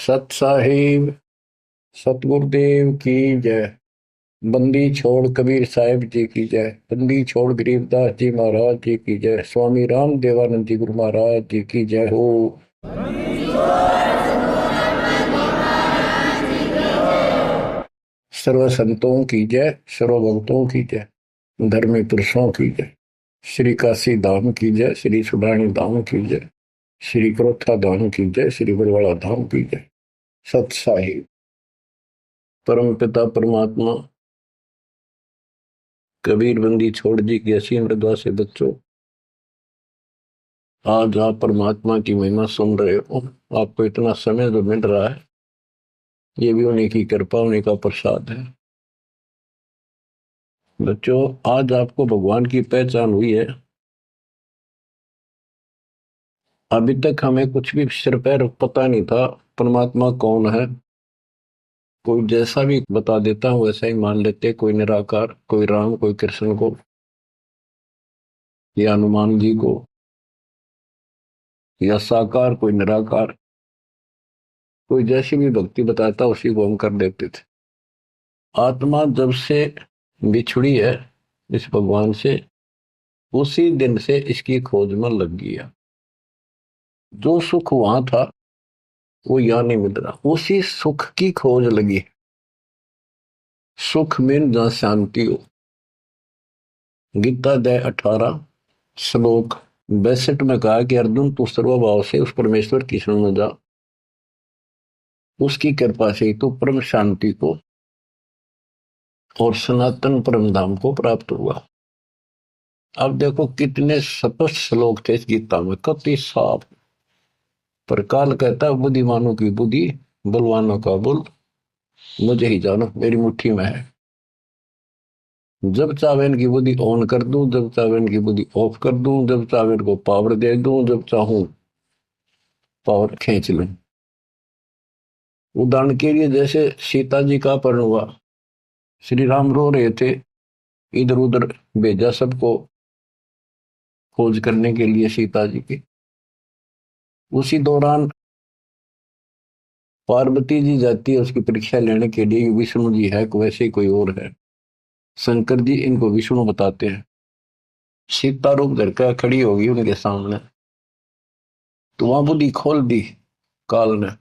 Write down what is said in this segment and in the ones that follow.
सत साहिब सतगुरुदेव की जय। बंदी छोड़ कबीर साहिब जी की जय। बंदी छोड़ गरीबदास जी महाराज जी की जय। स्वामी राम देवानंद जी गुरु महाराज जी की जय हो। सर्व संतों की जय, सर्व भक्तों की जय, धर्मी पुरुषों की जय। श्री काशी धाम की जय, श्री सुडानी धाम की जय, श्री क्रोथा धाम की जय, श्री बरवाड़ा धाम की जय। सत साहिब परम पिता परमात्मा कबीर बंदी छोड़ जी की असीम मृदा से बच्चों, आज आप परमात्मा की महिमा सुन रहे हो। आपको इतना समय जो मिल रहा है, ये भी उन्हीं की कृपा, उन्हीं का प्रसाद है। बच्चों, आज आपको भगवान की पहचान हुई है। अभी तक हमें कुछ भी सिर पैर पता नहीं था परमात्मा कौन है। कोई जैसा भी बता देता हूं वैसा ही मान लेते, कोई निराकार, कोई राम, कोई कृष्ण को, या हनुमान जी को, या साकार, कोई निराकार, कोई जैसी भी भक्ति बताता उसी को हम कर देते थे। आत्मा जब से बिछुड़ी है इस भगवान से, उसी दिन से इसकी खोज में लग गया। जो सुख वहां था वो यहां नहीं मिल रहा, उसी सुख की खोज लगी। सुख में जहां शांति हो। गीता अध्याय 18 श्लोक 62 में कहा कि अर्जुन, तू सर्वभाव से उस परमेश्वर की शरण में जा, उसकी कृपा से तो परम शांति को और सनातन परम धाम को प्राप्त हुआ। अब देखो कितने स्पष्ट श्लोक थे इस गीता में, कति साफ। पर काल कहता है बुद्धिमानों की बुद्धि, बलवानों का बल, मुझे ही जानो, मेरी मुट्ठी में है। जब चाहे इनकी बुद्धि ऑन कर दूं, जब चाहे इनकी बुद्धि ऑफ कर दूं, जब चाहे इनको पावर दे दूं, जब चाहूं पावर खींच लूं। उदाहरण के लिए जैसे सीता जी का अपहरण हुआ, श्री राम रो रहे थे, इधर उधर भेजा सबको खोज करने के लिए सीता जी की। उसी दौरान पार्वती जी जाती है उसकी परीक्षा लेने के लिए, विष्णु जी है वैसे ही कोई और है। शंकर जी इनको विष्णु बताते हैं। सीता रूप धर कर खड़ी होगी उनके सामने, तो वहां बुद्धि खोल दी काल ने,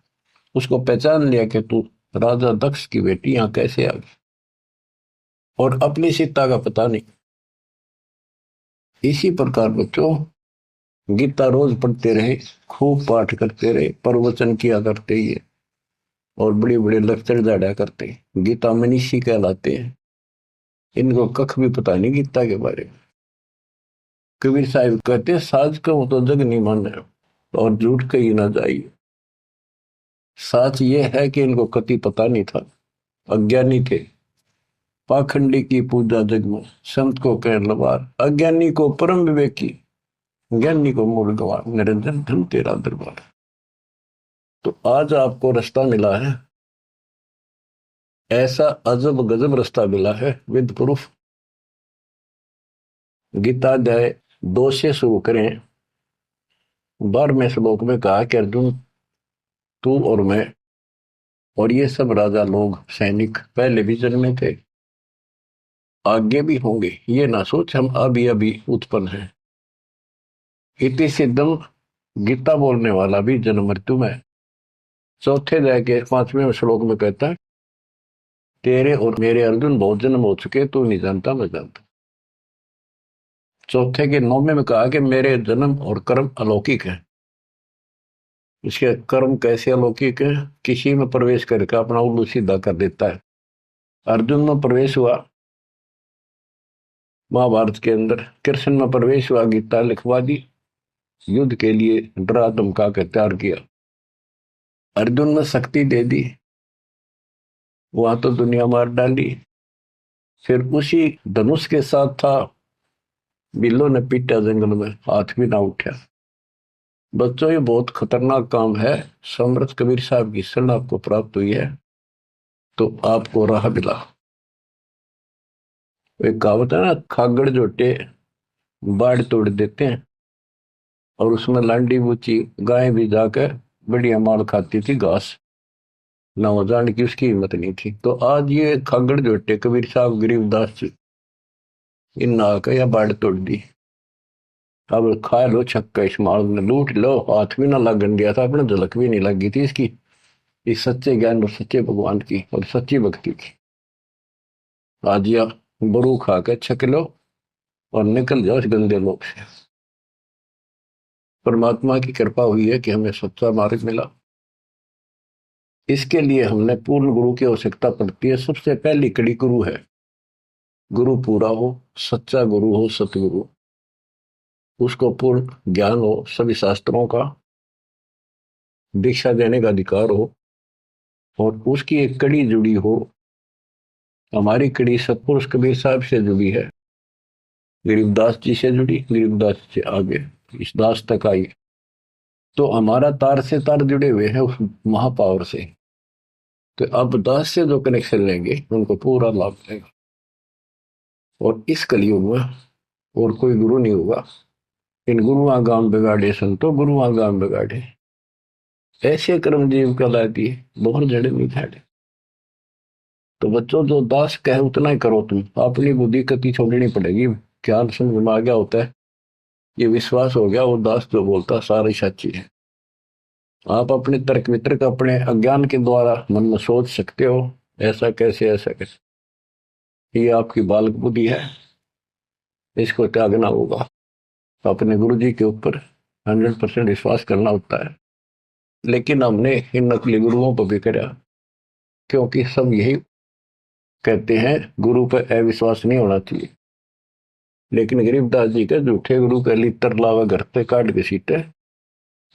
उसको पहचान लिया कि तू राजा दक्ष की बेटी यहां कैसे आ गई, और अपनी सीता का पता नहीं। इसी प्रकार बच्चों, गीता रोज पढ़ते रहे, खूब पाठ करते रहे, प्रवचन किया करते ही है, और बड़े बड़े लेक्चर झाड़ा करते, गीता मनीषी कहलाते हैं। इनको कख भी पता नहीं गीता के बारे में। कबीर साहिब कहते हैं, साज कहूं तो जग नहीं माने और झूठ कही ना जाइए। सच ये है कि इनको कति पता नहीं था, अज्ञानी थे। पाखंडी की पूजा जग में, संत को कह लबार, अज्ञानी को परम विवेकी, ज्ञानी को मूल गवार, निरंजन धन तेरा दरबार। तो आज आपको रास्ता मिला है, ऐसा अजब गजब रास्ता मिला है विद प्रूफ। गीता अध्याय 2 से शुरू करें। 12वें श्लोक में कहा कि अर्जुन, तू और मैं और ये सब राजा लोग, सैनिक पहले भी जन्मे थे, आगे भी होंगे। ये ना सोच हम अभी अभी उत्पन्न हैं। इति सिद्धम, गीता बोलने वाला भी जन्म मृत्यु में। चौथे अध्याय के 5वें श्लोक में कहता है, तेरे और मेरे अर्जुन बहुत जन्म हो चुके, तू नहीं जानता मैं जानता। चौथे के 9वें में कहा कि मेरे जन्म और कर्म अलौकिक है। इसके कर्म कैसे अलौकिक है? किसी में प्रवेश करके अपना उल्लू सीधा कर देता है। अर्जुन में प्रवेश हुआ महाभारत के अंदर, कृष्ण में प्रवेश हुआ, गीता लिखवा दी, युद्ध के लिए डरा धमका कर तैयार किया। अर्जुन ने शक्ति दे दी, वहां तो दुनिया मार डाली। फिर उसी धनुष के साथ था, बिल्लो ने पीटा जंगल में, हाथ भी ना उठा। बच्चों, ये बहुत खतरनाक काम है। समर्थ कबीर साहब की शरण आपको प्राप्त हुई है तो आपको राह मिला। एक कहावत है ना, खागड़ जोटे बाढ़ तोड़ देते हैं, और उसमें लांडी बूची गाय भी जाकर बढ़िया माल खाती थी घास। ना हो जाने की उसकी हिम्मत नहीं थी। तो आज ये खागड़ जोटे कबीर साहब गरीबदास जी इन नाक या बाढ़ तोड़ दी। अब खा लो छक्का इस माल ने लूट लो, हाथ भी ना लगन दिया था अपने, झलक भी नहीं लगी थी इसकी, इस सच्चे ज्ञान और सच्चे भगवान की और सच्ची भक्ति की। आज या बरू खा के छक लो और निकल जाओ इस गंदे लोग से। परमात्मा की कृपा हुई है कि हमें सच्चा मार्ग मिला। इसके लिए हमने पूर्ण गुरु की आवश्यकता पड़ती है। सबसे पहली कड़ी गुरु है। गुरु पूरा हो, सच्चा गुरु हो, सतगुरु, उसको पूर्ण ज्ञान हो, सभी शास्त्रों का दीक्षा देने का अधिकार हो, और उसकी एक कड़ी जुड़ी हो। हमारी कड़ी सतपुरुष कबीर साहब से जुड़ी है, गरीबदास जी से जुड़ी, गरीबदास से आगे इस दास तक आई। तो हमारा तार से तार जुड़े हुए हैं उस महापावर से। तो अब दास से जो कनेक्शन लेंगे उनको पूरा लाभ मिलेगा। और इस कलयुग में और कोई गुरु नहीं होगा। इन गुरुआ गांव बिगाड़े संतो गुरुआ गांव बिगाड़े, ऐसे कर्म जीव कहला दिए, बहुत जड़े नहीं झाड़े। तो बच्चों जो दास कहे उतना ही करो, तुम अपनी बुद्धि कति छोड़नी पड़ेगी। ज्ञान समझ में आ गया होता है, ये विश्वास हो गया वो दास जो बोलता सारी सच्ची है। आप अपने तर्क वितर्क अपने अज्ञान के द्वारा मन में सोच सकते हो, ऐसा कैसे ऐसा कैसे, ये आपकी बालक बुद्धि है, इसको त्यागना होगा। अपने गुरु जी के ऊपर 100% विश्वास करना होता है। लेकिन हमने इन नकली गुरुओं पर भी करा, क्योंकि सब यही कहते हैं गुरु पर अविश्वास नहीं होना चाहिए। लेकिन गरीबदास जी के झूठे गुरु का लितर लावा घर पे काट के सीटे,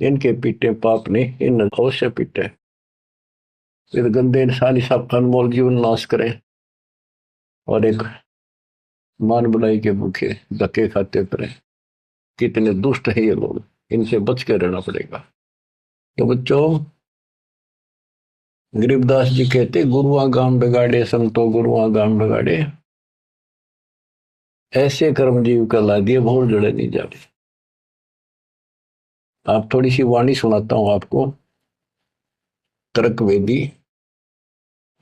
इनके पीटे पाप ने इन अवश्य पीटे। फिर गंदे इंसान सब अनमोल जीवन नाश करें और एक मान बुलाई के भूखे धक्के खाते फिरे। कितने दुष्ट है ये लोग, इनसे बच के रहना पड़ेगा। तो बच्चों, गरीबदास जी कहते गुरुआ गांव बिगाड़े संतो गुरुआ गांव बिगाड़े, ऐसे कर्म जीव कहला दिए भोर जड़े नहीं जाते। आप थोड़ी सी वाणी सुनाता हूं आपको। तर्क वेदी,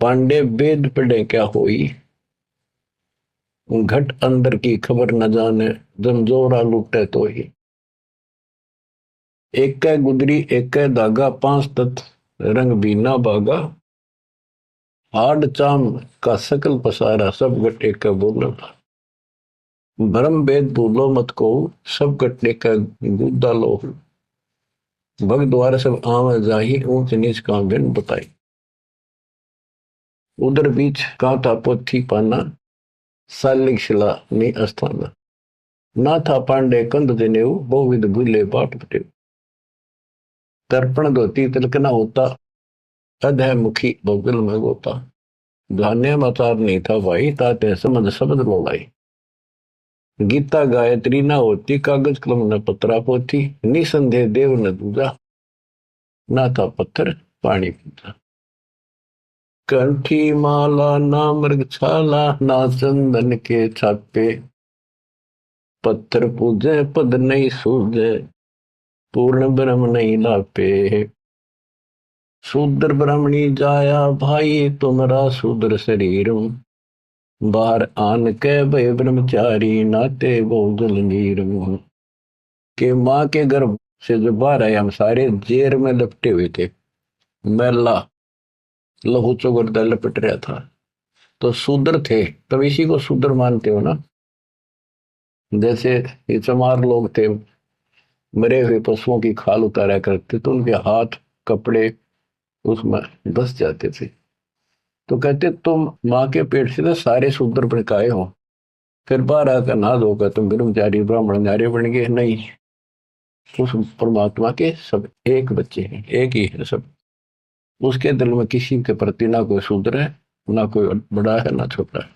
पांडे वेद पढ़े क्या होई, घट अंदर की खबर न जाने, जमजोरा लुटे तो ही। एक कै गुदरी एक कै धागा, पांच तत्व रंग बीना बागा, हाड चाम का सकल पसारा, सब गट एक का बोला। भरम वेद भूलो मत को, सब गटने का गुद्दा लो। भग द्वार सब आम जाही, ऊंच नीच का भिन्न बताई। उधर बीच का था पोथी पाना, सालिक शिला ने अस्थाना। ना था पांडे कंद देनेऊ, बहुविध भूले बाट बटे। तर्पण धोती तिलक न होता, अधय मुखी बगल में गोता। धान्य मचार नहीं था भाई, ताते समझ शब्द बोलाई। गीता गायत्री न होती, कागज कलम न पत्रा पोथी। निसंदेह देव न दूजा, ना था पत्थर पानी पीता। कंठी माला ना मृग छाला, ना चंदन के छापे। पत्थर पूजे पद नहीं सूझे, पूर्ण ब्रह्म नहीं लापे। शूद्र ब्राह्मणी जाया भाई, तुमरा शूद्र शरीर। बाहर आन के भय ब्रह्मचारी, नाते बहुजल नीर। के माँ के गर्भ से जो बाहर आए हम सारे जेर में लपटे हुए थे, मैला लहू चौगरदा लपट रहा था। तो शूद्र थे, तब इसी को शूद्र मानते हो ना। जैसे ये चमार लोग थे, मरे हुए पशुओं की खाल उतारा करते, तो उनके हाथ कपड़े उसमें धस जाते थे। तो कहते तुम माँ के पेट से तो सारे शूद्र भड़काए हो, फिर बाहर आकर नहा धोकर तुम ब्रह्मचारी ब्राह्मण नारे बन गए। नहीं, उस परमात्मा के सब एक बच्चे हैं, एक ही है सब। उसके दिल में किसी के प्रति ना कोई शूद्र है, ना कोई बड़ा है ना छोटा है।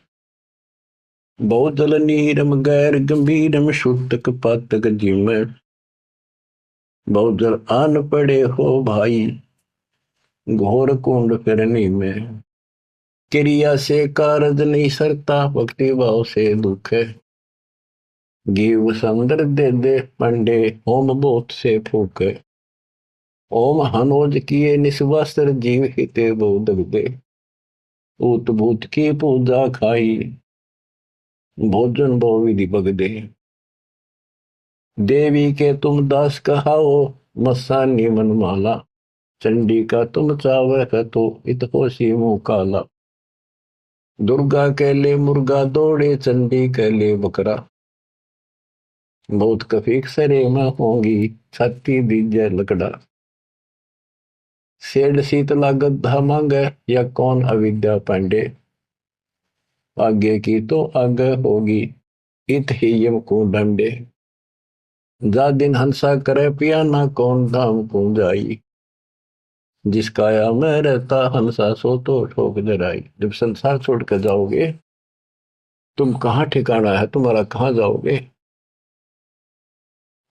बहुत जल नीरम गैर गंभीरम, शुद्धक पातक जिम। बहुत जल आन पड़े हो भाई, घोर कुंड फिरनी में। क्रिया से कारज नहीं सरता, भक्ति भाव से दुख है। जीव संदर दे दे पंडे, होम बोत से फूक। ओम हनोज किए निस्वास्त्र जीव हिते बोध दे, ऊत भूत की पूजा खाई, भोजन भो विधि बगदे। देवी के तुम दास कहाओ, मस्तानी मनमाला, चंडी का तुम चावक तो इत होशी मुंह काला। दुर्गा के ले मुर्गा दौड़े, चंडी के ले बकरा, बहुत कफीक सरे में होंगी, छाती दीजे लकड़ा। सेठ शीतला गद्दा मांगे, या कौन अविद्या पांडे, आगे की तो आगे होगी, इत ही यम को डंडे। जा दिन हंसा करे पियाना, कौन धाम को जाई, जिस काया में रहता हंसा सो तो ठोक जराई। जब संसार छोड़ कर जाओगे, तुम कहाँ ठिकाना है तुम्हारा, कहाँ जाओगे।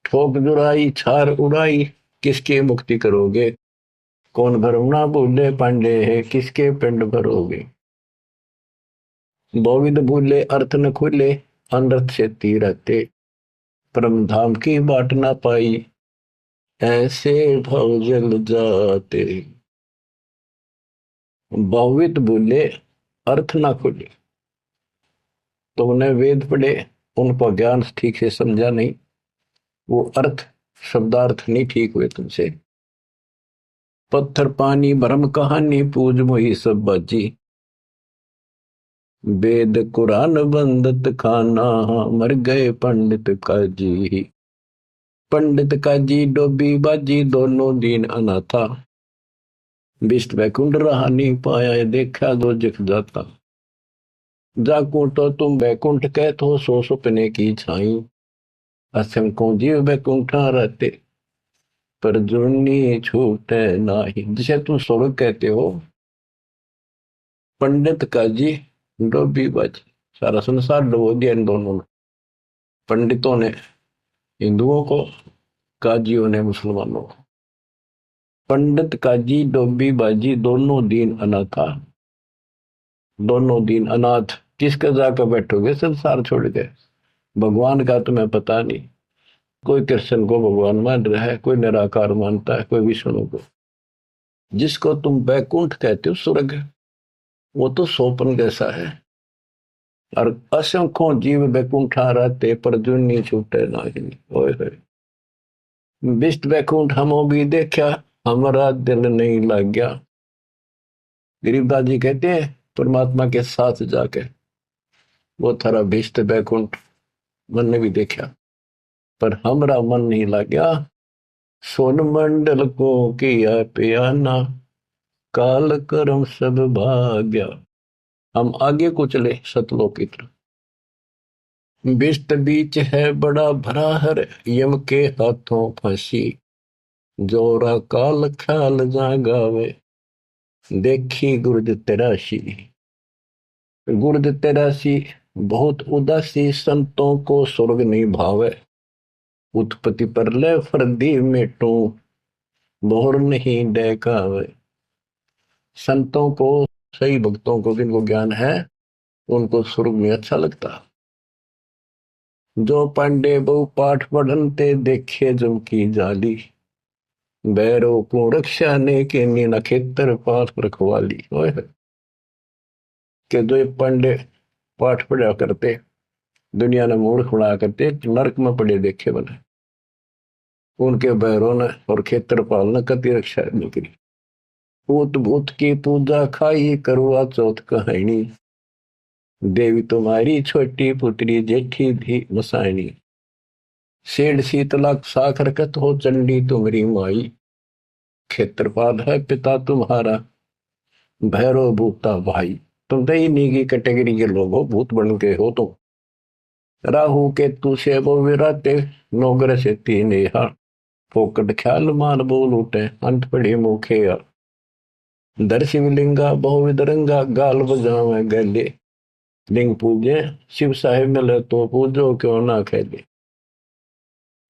ठोक जुराई छार उड़ाई, किसके मुक्ति करोगे, कौन भरम ना भूले पांडे है, किसके पिंड भरोगे। बोविद भूले अर्थ न खुले, अनर्थ से रहते, परम धाम की बाट ना पाई, ऐसे भव जल जाते। बहुवित भूले अर्थ ना खुले, तुमने वेद पढ़े, उनको ज्ञान ठीक से समझा नहीं, वो अर्थ शब्दार्थ नहीं ठीक हुए तुमसे। पत्थर पानी भरम कहानी, पूज मोही सब बाजी, वेद कुरान बंदत खाना, मर गए पंडित काजी। पंडित काजी डोबी बाजी, दोनों दीन अनाथा, बिस्ट बैकुंठ रहा नहीं पाया, देखा दो जख जाता। जाकू तो तुम बैकुंठ कहते हो, सो सुपने की छाई, असंख्यों जीव बैकुंठा रहते, पर जुर्नी छूटे नाही। जिसे तुम स्वर्ग कहते हो, पंडित काजी डोबी बाजी, सारा संसार डुबो दिया इन दोनों ने, पंडितों ने हिंदुओं को, काजियों ने मुसलमानों को। पंडित काजी डोबी बाजी, दोनों दीन अनाथा, दोनों दीन अनाथ। किसका जाकर बैठोगे संसार छोड़ के, भगवान का तुम्हें पता नहीं। कोई कृष्ण को भगवान मान रहा है, कोई निराकार मानता है, कोई विष्णु को। जिसको तुम बैकुंठ कहते हो स्वर्ग, वो तो सोपन जैसा है, और असंख्यों जीव बैकुंठा रहते, पर जुन्नी छूटे नाही। ओए बिस्ट बैकुंठ हमो भी देखा, हमारा दिल नहीं लग गया। गरीबदास जी कहते हैं परमात्मा के साथ जाके, वो थारा भिष्ट बैकुंठ मन ने भी देखा, पर हमारा मन नहीं लग गया। सोन मंडल को किया पियाना, काल कर्म सब भाग्या। हम आगे को चले सतलोक की तरफ। बिष्ट बीच है बड़ा भरा हर, यम के हाथों फांसी, जोरा काल ख्याल जागावे, देखी गुर्द तेरासी। गुर्द तेरासी बहुत उदासी, संतों को स्वर्ग नहीं भावे, उत्पत्ति पर ले फर्दी मेटू, बोहर नहीं डेकावे। संतों को, सही भक्तों को, जिनको ज्ञान है, उनको स्वर्ग में अच्छा लगता। जो पांडे बहु पाठ पढ़नते, देखे जम की जाली, बैरों को रक्षा ने के नीना खेतर पास रखवाली। के जो ये पांडे पाठ पढ़ा करते, दुनिया ने मूर्ख बना करते, नरक में पड़े देखे बने, उनके बैरों ने और खेत्रपाल ने कति रक्षा नहीं करी। पूत भूत की पूजा खाई, करवा चौथ कहानी, देवी तुम्हारी छोटी पुत्री जेठी भी मसायनी। सेठ शीतला साखर कत हो, चंडी तुम्हारी माई, खेत्रपाल है पिता तुम्हारा, भैरव भूता भाई। तुम तो इन्हीं की कैटेगरी के लोग हो, भूत बन के हो तुम। राहु केतु से वो विराते, नौग्रह से तीन यहाँ, फोकट ख्याल मान बोल उठे, अंत पड़े मुखे। दर शिवलिंगा बहुविध रंगा, गाल बजावे गले, लिंग पूजे शिव साहेब मिले तो पूजो क्यों ना खेले।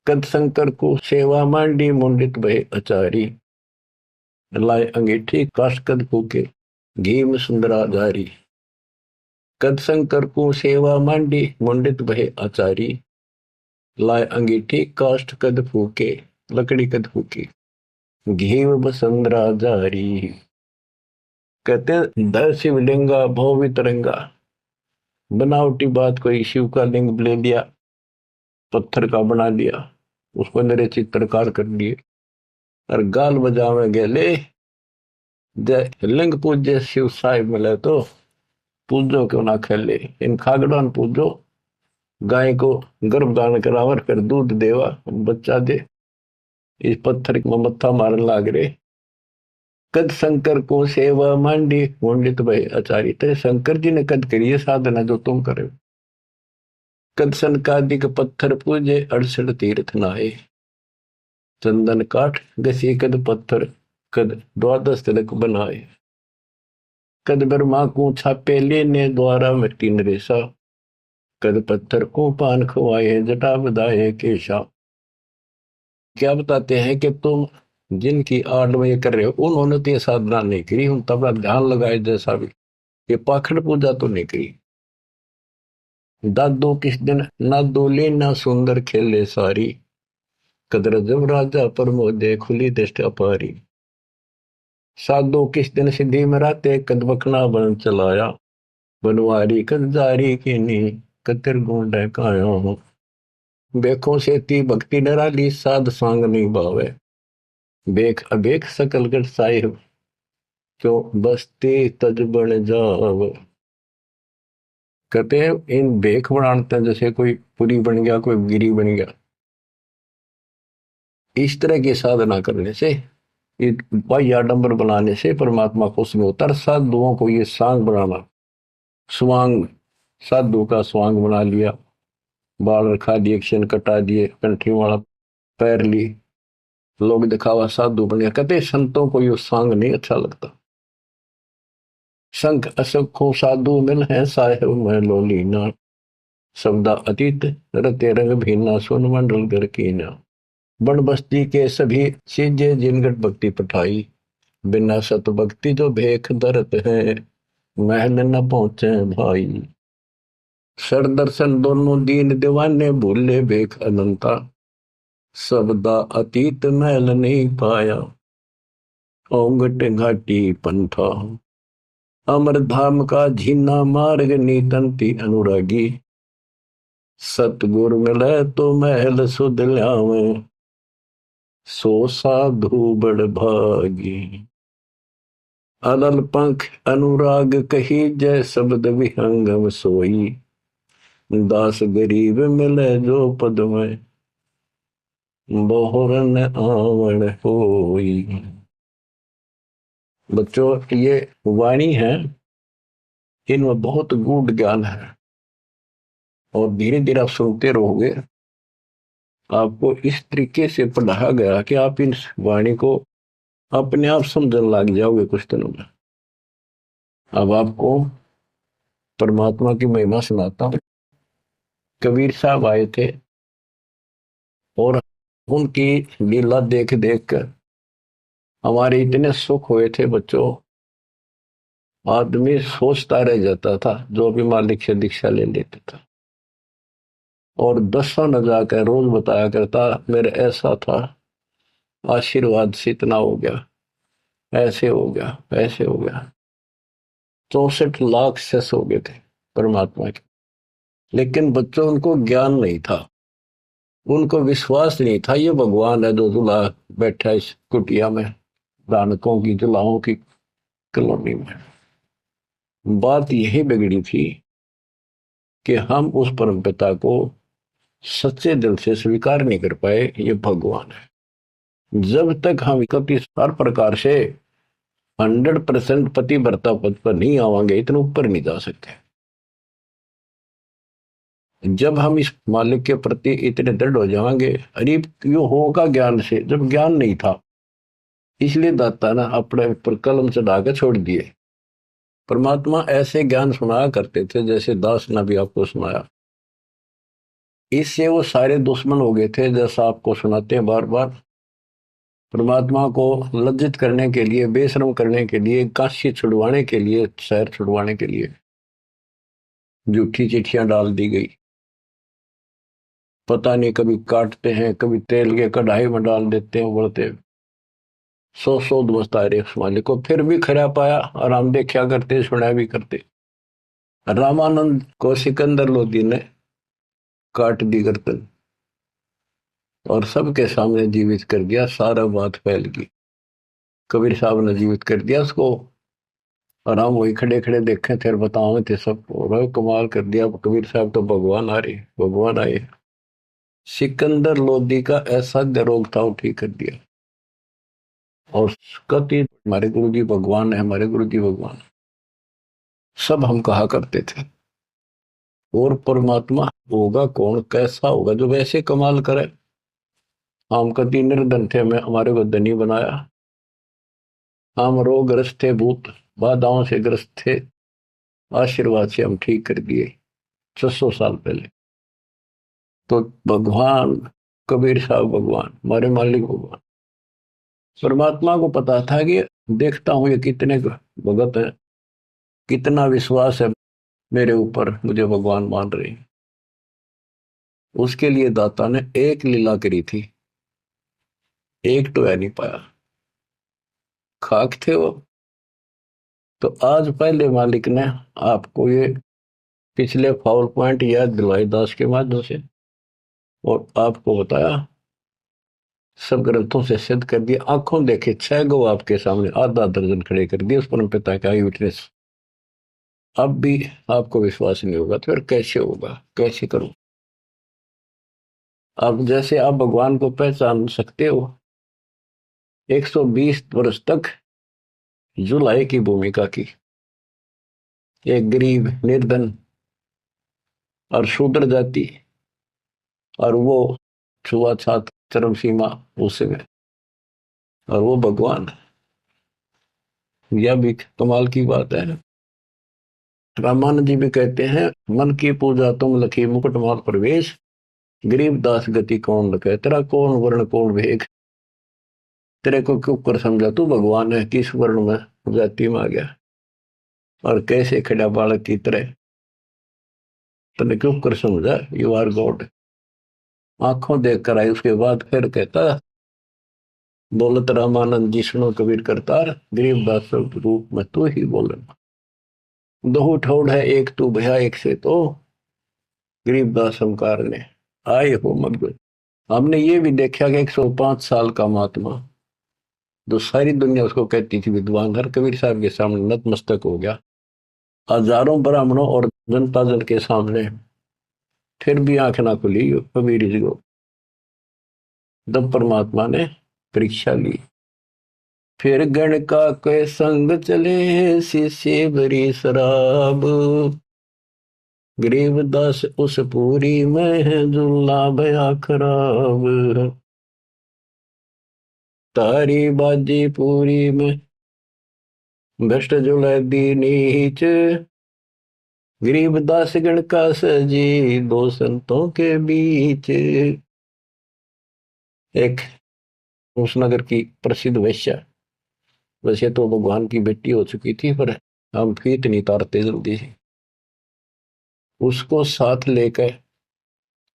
कद शंकर को सेवा मांडी, मुंडित भय अचारी, लाए अंगीठी काश कद फूके, घी में सुंदरा जारी। कद शंकर को सेवा मांडी, मुंडित भय आचारी, लाए अंगीठी काष्ठ कद फूके, लकड़ी कद फूकी। घेव बसंद्रा जारी। कहते दर शिवलिंगा भव वितरंगा। बनावटी बात, कोई शिव का लिंग ले लिया, पत्थर का बना लिया, उसको मेरे चित्रकार कर लिए और गाल बजावे गेले। लिंग पूज्य शिव साहिब मिले तो पूजो क्यों ना खेले। इन खागड़ान पूजो, गाय को गर्भ धारण करावर, फिर दूध देवा, बच्चा दे। इस पत्थर में मत्था मारन लाग रे। कद शंकर को सेवा मांडी पंडित भाई आचार्य। तेरे शंकर जी ने कद करिए साधना जो तुम करे। कद सनकादिक पत्थर पूजे 68 तीर्थ नाए। चंदन काठ घसी कद पत्थर, कद द्वादश तिलक बनाए। कद ब्रह्मा को छापे लेने द्वारा मिट्टी नरेसा। कद पत्थर को पान खवाए जटा बधाए केशा। क्या बताते हैं कि तुम जिनकी आड़ में ये कर रहे हो उन्होंने तो ये साधना नहीं करी, उन तब ध्यान लगाए जैसा भी ये पाखंड पूजा तो नहीं करी। दादो किस दिन ना दोले ना सुंदर खेले सारी। कदर जब राजा प्रमोदे खुली दृष्टि अपारी। साधो किस दिन सिद्धि मराते कद बकना बन चलाया। बनवारी कद जारी की नी कतिर गुंड कायो। बेखों से ती भक्ति नराली साध सांग नहीं भावे। बेख अबेख सकल कर साहिब क्यों बसते तज बन जाव। कहते हैं इन बेख बनाते हैं जैसे कोई पुरी बन गया, कोई गिरी बन गया। इस तरह की साधना करने से, बाह्य आडंबर बनाने से परमात्मा खुश में होता है। साधुओं को ये सांग बनाना, स्वांग, साधु का स्वांग बना लिया, बाल रखा दिए, क्षण कटा दिए, कंठी वाला पैर ली, लोग दिखावा साधु बन गया। कहते संतों को ये सांग नहीं अच्छा लगता। संख असखो साधु मिल है साहेब में लोलीना। शब्दा अतीत रते रंग भीना सुन मंडल घर कीना। बन बस्ती के सभी चीजें जिनगट भक्ति पठाई। बिना सत भक्ति जो भेख दरत है महल न पहुंचे भाई। सर दर्शन दोनों दीन दीवाने भूले भेख अनंता। सबदा अतीत महल नहीं पाया ओंगट घाटी पंथा। अमर धाम का झीना मार्ग नीतंती अनुरागी। सतगुर मिले तो महल सुध ल्यावे सो साधु बड़ भागी। अलल पंख अनुराग कही जय शब्द विहंगम सोई। दास गरीब मिले जो पद में बोहरन आवण होई। बच्चों ये वाणी है, इनमें बहुत गूढ़ ज्ञान है और धीरे धीरे आप सुनते रहोगे। आपको इस तरीके से पढ़ाया गया कि आप इन वाणी को अपने आप समझने लग जाओगे कुछ दिनों में। अब आपको परमात्मा की महिमा सुनाता हूं। कबीर साहब आए थे और उनकी लीला देख देख कर हमारे इतने सुख हुए थे बच्चों। आदमी सोचता रह जाता था जो भी मालिक से दीक्षा ले लेता था, और दसों न जाकर रोज बताया करता मेरे ऐसा था, आशीर्वाद से इतना हो गया, ऐसे हो गया, ऐसे हो गया। 64 लाख सेस हो गए थे परमात्मा के। लेकिन बच्चों उनको ज्ञान नहीं था, उनको विश्वास नहीं था ये भगवान है जो जुला बैठा इस कुटिया में, दानकों की जुलाहों की कॉलोनी में। बात यही बिगड़ी थी कि हम उस परम पिता को सच्चे दिल से स्वीकार नहीं कर पाए ये भगवान है। जब तक हम कभी हर प्रकार से 100% पति भर्ता पद पर नहीं आवांगे, इतने ऊपर नहीं जा सकते। जब हम इस मालिक के प्रति इतने दृढ़ हो जाएंगे, अरे यो होगा ज्ञान से, जब ज्ञान नहीं था इसलिए दाता ना अपने पर कलम चढ़ा के छोड़ दिए। परमात्मा ऐसे ज्ञान सुनाया करते थे जैसे दास ने भी आपको सुनाया। इससे वो सारे दुश्मन हो गए थे, जैसा आपको सुनाते हैं बार बार। परमात्मा को लज्जित करने के लिए, बेशर्म करने के लिए, काशी छुड़वाने के लिए, शहर छुड़वाने के लिए झूठी चिट्ठियां डाल दी गई। पता नहीं कभी काटते हैं, कभी तेल के कढ़ाई में डाल देते हैं, उबलते सौ दोस्त आए उस मालिक को, फिर भी खरा पाया और हम देखा करते सुना भी करते। रामानंद को सिकंदर लोधी ने काट दी गर्दन और सबके सामने जीवित कर दिया, सारा बात फैल गई। कबीर साहब ने जीवित कर दिया उसको और हम वही खड़े खड़े देखे थे, बताओ थे सब, और कमाल कर दिया। कबीर साहब तो भगवान आ रहे, भगवान आए। सिकंदर लोधी का ऐसा रोग था, वो ठीक कर दिया। और कति हमारे गुरु जी भगवान है, हमारे गुरु जी भगवान, सब हम कहा करते थे। और परमात्मा होगा कौन, कैसा होगा जो वैसे कमाल करे। हम कति निर्धन थे, हमें हमारे को धनी बनाया। हम रोगग्रस्त थे, भूत बाधाओं से ग्रस्त थे, आशीर्वाद से हम ठीक कर दिए 600 साल पहले। तो भगवान कबीर साहब भगवान, हमारे मालिक भगवान। परमात्मा को पता था कि देखता हूं ये कितने भगत है, कितना विश्वास है मेरे ऊपर, मुझे भगवान मान रहे हैं। उसके लिए दाता ने एक लीला करी थी, एक तो है नहीं पाया, खाक थे वो। तो आज पहले मालिक ने आपको ये पिछले फाउल पॉइंट याद दिलवाई दास के माध्यम से, और आपको बताया, सब ग्रंथों से सिद्ध कर दिया। आंखों देखे 6 गो आपके सामने, आधा दर्जन खड़े कर दिए उस परम पिता का विटनेस। अब भी आपको विश्वास नहीं होगा तो फिर कैसे होगा, कैसे करूं। अब जैसे आप भगवान को पहचान सकते हो, 120 वर्ष तक जुलाई की भूमिका की, एक गरीब निर्धन और शूद्र जाति, और वो छुआछात चरम सीमा उसमें, और वो भगवान। यह भी कमाल की बात है। रामानंद जी भी कहते हैं, मन की पूजा तुम लखी मुकुटमाल प्रवेश, गरीब दास गति कौन लखे, तेरा कौन वर्ण कौन भेद, तेरे को क्यों कर समझा तू भगवान है, किस वर्ण में जाति में आ गया, और कैसे खड़ा बालक की तरह, तने क्यों कर समझा, यू आर गॉड। आंखों देख कर आई, उसके बाद फिर कहता, बोलत रामानंद जी सुनो कबीर करतार, गरीब दास रूप में तू ही बोलना, दो ठोड़ है एक तू भया एक से, तो गरीब दास हमकार ने आए हो मत। हमने ये भी देखा कि 105 साल का महात्मा, जो सारी दुनिया उसको कहती थी विद्वान, हर कबीर साहब के सामने नतमस्तक हो गया, हजारों ब्राह्मणों और जनता जन के सामने, फिर भी आंख ना खुली कबीर जी को। तब परमात्मा ने परीक्षा ली। फिर गण का के संग चले, शीशे भरी शराब, गरीबदास उस पूरी में है जुल्ला भया खराब, तारी बाजी पूरी में भ्रष्ट जुलै दी नीच, गरीबदास गण का सजी दो संतों के बीच। एक उस नगर की प्रसिद्ध वैश्या, वैसे तो भगवान की बेटी हो चुकी थी, पर हम फीत नहीं तारते जल्दी से, उसको साथ लेकर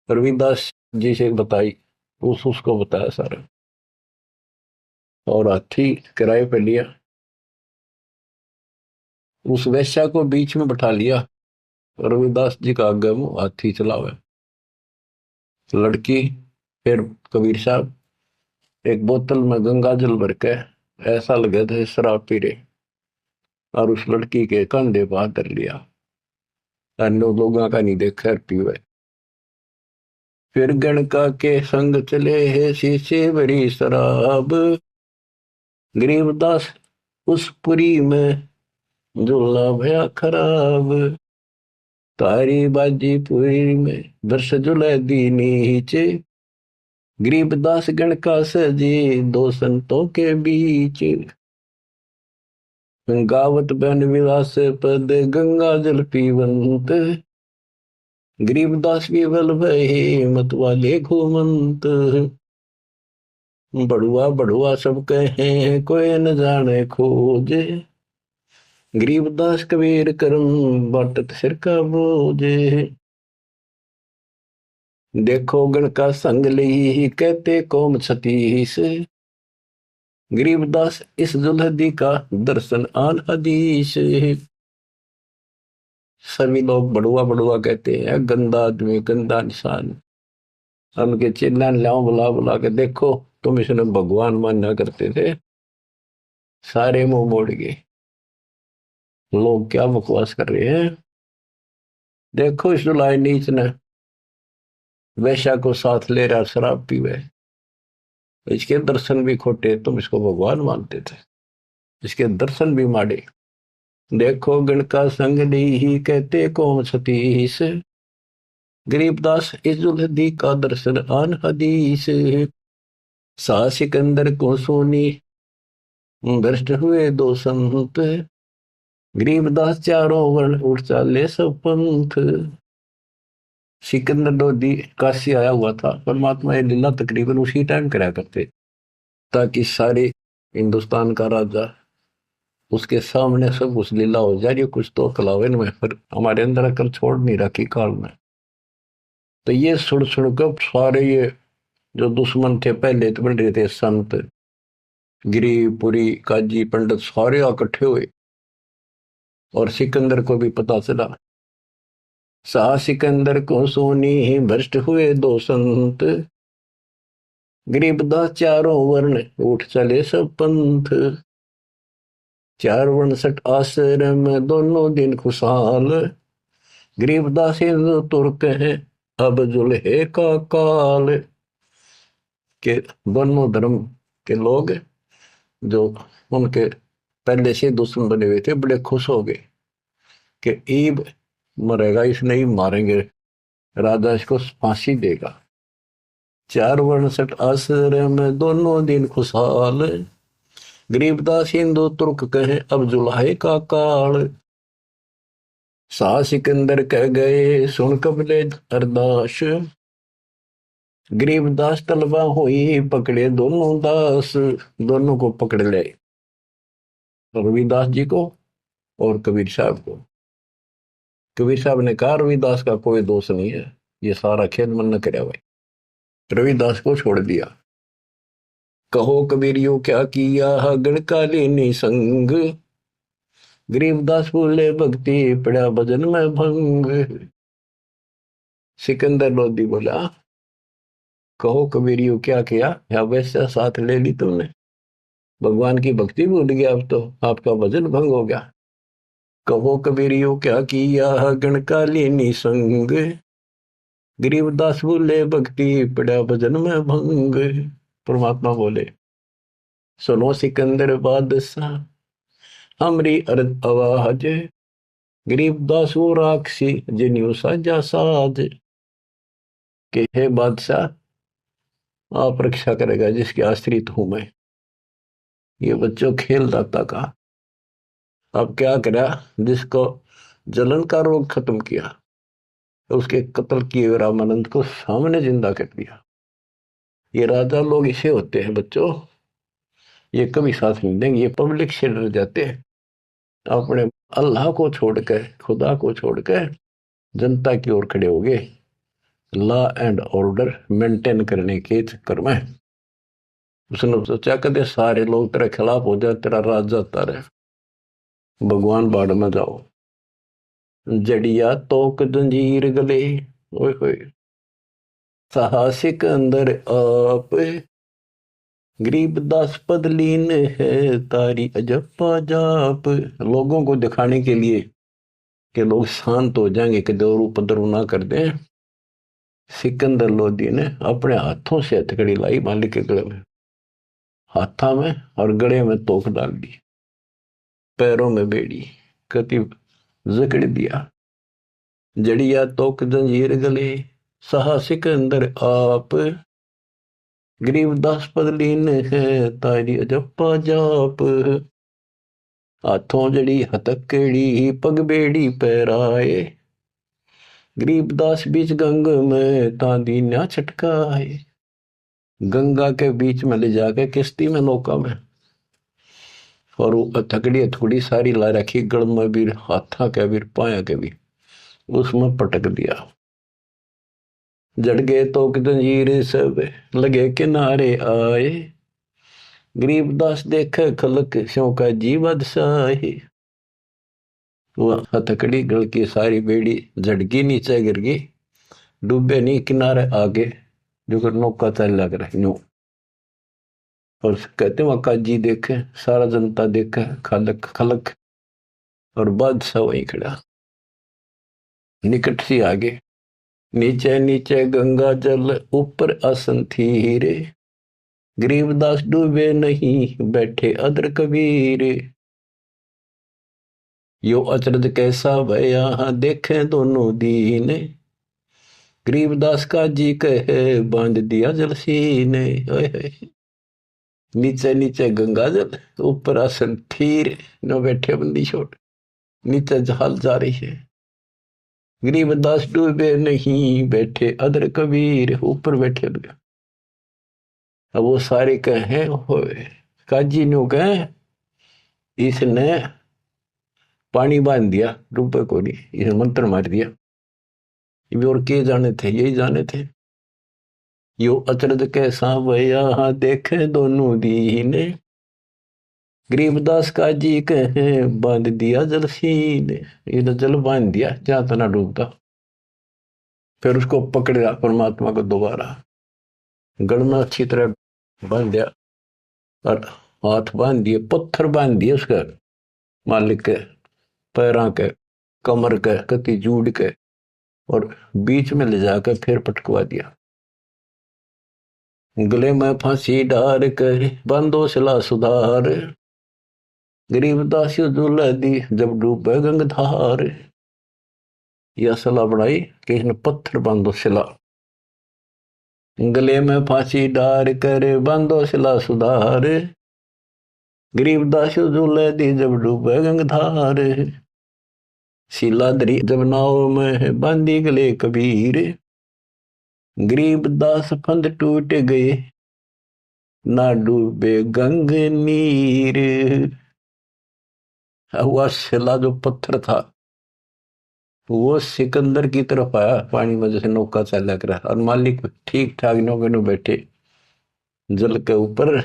रविदास जी से बताई, उसको बताया सारा, और हाथी किराए पे लिया, उस वैश्या को बीच में बैठा लिया, रविदास जी का आगे मुंह हाथी चलावे। लड़की, फिर कबीर साहब एक बोतल में गंगा जल भर के ऐसा लगे थे शराब पी रहे, और उस लड़की के कंधे पर हाथ धर लिया, अन्य लोगों का नहीं देखा पीवे। फिर गणका के संग चले है शीशे भरी शराब, गरीबदास उस पुरी में झूला भया खराब, तारी बाजी पुरी में वर्ष जुलै दी नीचे, गरीबदास गण का सजी दो संतों के बीच, गावत बन विलास पद गंगा जल पीवंत, गरीबदास विवल भये मत वाले घूमंत, बड़ुआ बड़ुआ सब कहे कोई न जाने खोजे, गरीबदास कबीर करम बाटत सिर का बोझे, देखो गण का संग ली कहते कौम छतीस, गरीबदास इस जुल्हदी का दर्शन आन हदीस। सभी लोग बड़ुआ बड़ुआ कहते हैं, गंदा आदमी, गंदा इंसान। उनके चिल्ला लाओ, बुला बुला के देखो, तुम इसने भगवान माना करते थे, सारे मुंह मोड़ गए। लोग क्या बकवास कर रहे हैं। देखो इस जुलाई नीच ने वैश्या को साथ ले रहा, शराब पीवे, इसके दर्शन भी खोटे, तुम इसको भगवान मानते थे, इसके दर्शन भी माड़े। देखो गण का संग ही कहते कौन सतीश। गरीबदास इस जुल्हदी का दर्शन आन हदीस। सा सिकंदर को सोनी भ्रष्ट हुए दो संत। गरीबदास चारों वर्ण उठ चाले सब पंथ। सिकंदर लोधी काशी आया हुआ था, परमात्मा ये लीला तकरीबन उसी टाइम करा करते, ताकि सारे हिंदुस्तान का राजा उसके सामने सब उस लीला हो जाए, कुछ तो कलावन में फिर हमारे अंदर अकल छोड़ नहीं रखी काल में। तो ये सुन सुनकर सारे ये जो दुश्मन थे पहले तो बन रहे थे, संत गिरिपुरी काजी पंडित सारे इकट्ठे हुए, और सिकंदर को भी पता चला। सा सिकंदर को सोनी भ्रष्ट हुए दो संत। गरीबदास चारों वर्ण उठ चले सब पंथ। चार वर्ण सठ आश्रम दोनों दिन खुशहाल। गरीबदास हिंदू तुर्क है अब जुल्हे का काल। के दोनों धर्म के लोग जो उनके पहले से दुश्मन बने हुए थे बड़े खुश हो गए कि ईब मरेगा, इस नहीं मारेंगे, राजा इसको फांसी देगा। चार वर्ण सठ आश्रम दोनों दिन खुशहाल। गरीबदास हिंदू तुर्क कहे अब जुल्हे का काल। सा सिकंदर कह गए सुन कबले अरदास। गरीबदास तलबा हुई पकड़े दोनों दास। दोनों को पकड़ ले, रविदास जी को और कबीर साहब को। कबीर साहब ने कहा रविदास का कोई दोष नहीं है, ये सारा खेल मन न करे भाई। रविदास को छोड़ दिया। कहो कबीरियो क्या किया गणकालीनी संग। गरीबदास बोले भक्ति पड़ा भजन में भंग। सिकंदर लोधी बोला कहो कबीरियो क्या किया, या वैसा साथ ले ली तुमने, भगवान की भक्ति भूल गया, अब तो आपका भजन भंग हो गया। कहो कबीरियो क्या किया गणकालीनी संग। गरीबदास बोले भक्ति पड़ा भजन में भंग। परमात्मा बोले सुनो सिकंदर बादशाह हमरी अर्ज आवाज। गरीबदास वो राक्षसी जिन्यू साजा साज। के हे बादशाह आप रक्षा करेगा जिसके आश्रित हूं मैं। ये बच्चों खेल दाता का अब क्या करा, जिसको जलन का रोग खत्म किया, तो उसके कत्ल किए रामानंद को सामने जिंदा कर दिया। ये राजा लोग इसे होते हैं बच्चों, ये कभी साथ नहीं देंगे, ये पब्लिक से डर जाते हैं, अपने अल्लाह को छोड़कर, खुदा को छोड़कर जनता की ओर खड़े हो गए, लॉ एंड ऑर्डर मेंटेन करने के चक्कर में। उसने सोचा कदे सारे लोग तेरे खिलाफ हो जाए, तेरा राज जाता रहे, भगवान बाढ़ में जाओ। जड़िया तोक जंजीर गले, ओए होए साहसिक अंदर आप। गरीबदास पद लीन है तारी अजप्पा जाप। लोगों को दिखाने के लिए कि लोग शांत हो जाएंगे, कि दौर उपद्रव ना कर दें, सिकंदर लोधी ने अपने हाथों से हथकड़ी लाई मालिक के गले में, हाथा में और गले में तोक डाल दी, पैरों में बेड़ी कति जकड़ दिया। जड़िया तोक जंजीर गले सहा सिकंदर आप। गरीबदास पद लीन है तारी अजप्पा जाप। हाथों जड़ी हथकड़ी पग बेड़ी पैराए। गरीबदास बीच गंग में तांदी ना छटकाए। गंगा के बीच में ले जाके किश्ती में नौका में, और वो हथकड़ी हथकड़ी सारी ला रखी, गड़ में भी, हाथा के भी, पाया के भी, उसमें पटक दिया। जड़ गए तो जंजीर सब लगे किनारे आए। गरीबदास देखे खलक स्यों का जीवद साही। वह हथकड़ी गल की सारी बेड़ी झटकी नीचे गिर गई, डूबे नहीं किनारे आगे जो नौका चल लग रहा यूं। और कहते वहां काजी देखे, सारा जनता देखे, खलक खलक, और बादशाह वहीं खड़ा निकट सी आगे। नीचे नीचे गंगा जल ऊपर आसन थी रे, गरीबदास डूबे नहीं बैठे अदर कबीर। यो अचरज कैसा भया देखे दोनों दीन, गरीबदास का जी कहे बांध दिया जल सीने। नीचे नीचे गंगा जल ऊपर आसन थीर, न बैठे बंदी छोड़, नीचे जहाल जा रही है। गरीबदास डूबे नहीं बैठे अदर कबीर, ऊपर बैठे लगे। अब वो सारे कहे काजी न्यू कहे इसने पानी बांध दिया, डूबे को नहीं, इसने मंत्र मार दिया। और के जाने थे, यही जाने थे। यो अचरज कैसा भया देखे दोनों दीने, गरीबदास का जी कहे बांध दिया जल सीने। ये जल बांध दिया जहां तना डूबता। फिर उसको पकड़ा परमात्मा को दोबारा, गल में अच्छी तरह बांध दिया, और हाथ बांध दिए, पत्थर बांध दिए उसका, मालिक के पैरों के, कमर के, कति जूड़ के, और बीच में ले जाकर फिर पटकवा दिया। गले में फांसी डार कर बांधो सिला सुधार, गरीबदास दुल्ला दी जब डूबे गंगधार। यह सलाह बढ़ाई कि इसने पत्थर बांधो सिला, गले में फांसी डार कर बांधो सिला सुधार, गरीबदास दुल्ला दी जब डूबे गंगधार। शिलाधरी जब नाव में बांधी गले कबीर, गरीबदास फंद टूट गए ना डूबे गंग नीर। हुआ शिला जो पत्थर था वो सिकंदर की तरफ आया पानी में, जैसे नौका चला कर, और मालिक ठीक ठाक नौके में बैठे जल के ऊपर।